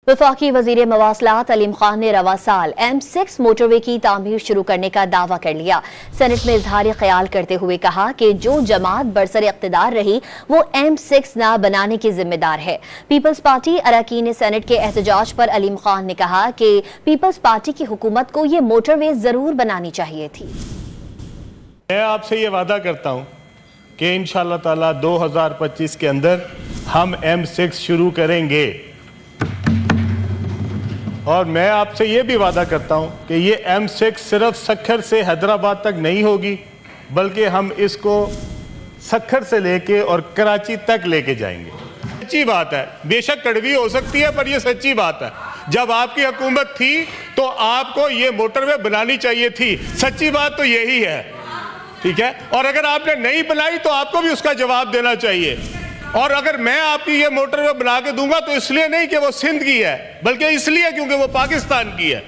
वफाकी वजीर मवासलात अलीम खान ने रवा साल M6 मोटरवे की तामीर शुरू करने का दावा कर लिया। सेनेट में इजहार ख्याल करते हुए कहा कि जो जमात बरसर इख्तिदार रही वो M6 ना बनाने की जिम्मेदार है। पीपल्स पार्टी अरकान सेनेट के एहतजाज पर अलीम खान ने कहा कि पीपल्स पार्टी की हुकूमत को ये मोटरवे जरूर बनानी चाहिए थी। मैं आपसे ये वादा करता हूँ कि इंशाअल्लाह ताला 2025 के अंदर हम M6 शुरू करेंगे, और मैं आपसे ये भी वादा करता हूँ कि ये M6 सिर्फ सक्खर से हैदराबाद तक नहीं होगी, बल्कि हम इसको सक्खर से लेके और कराची तक लेके जाएंगे। सच्ची बात है, बेशक कड़वी हो सकती है पर ये सच्ची बात है। जब आपकी हुकूमत थी तो आपको ये मोटरवे बनानी चाहिए थी, सच्ची बात तो यही है, ठीक है। और अगर आपने नहीं बनाई तो आपको भी उसका जवाब देना चाहिए। और अगर मैं आपकी ये मोटरवे बना के दूंगा तो इसलिए नहीं कि वो सिंध की है, बल्कि इसलिए क्योंकि वो पाकिस्तान की है।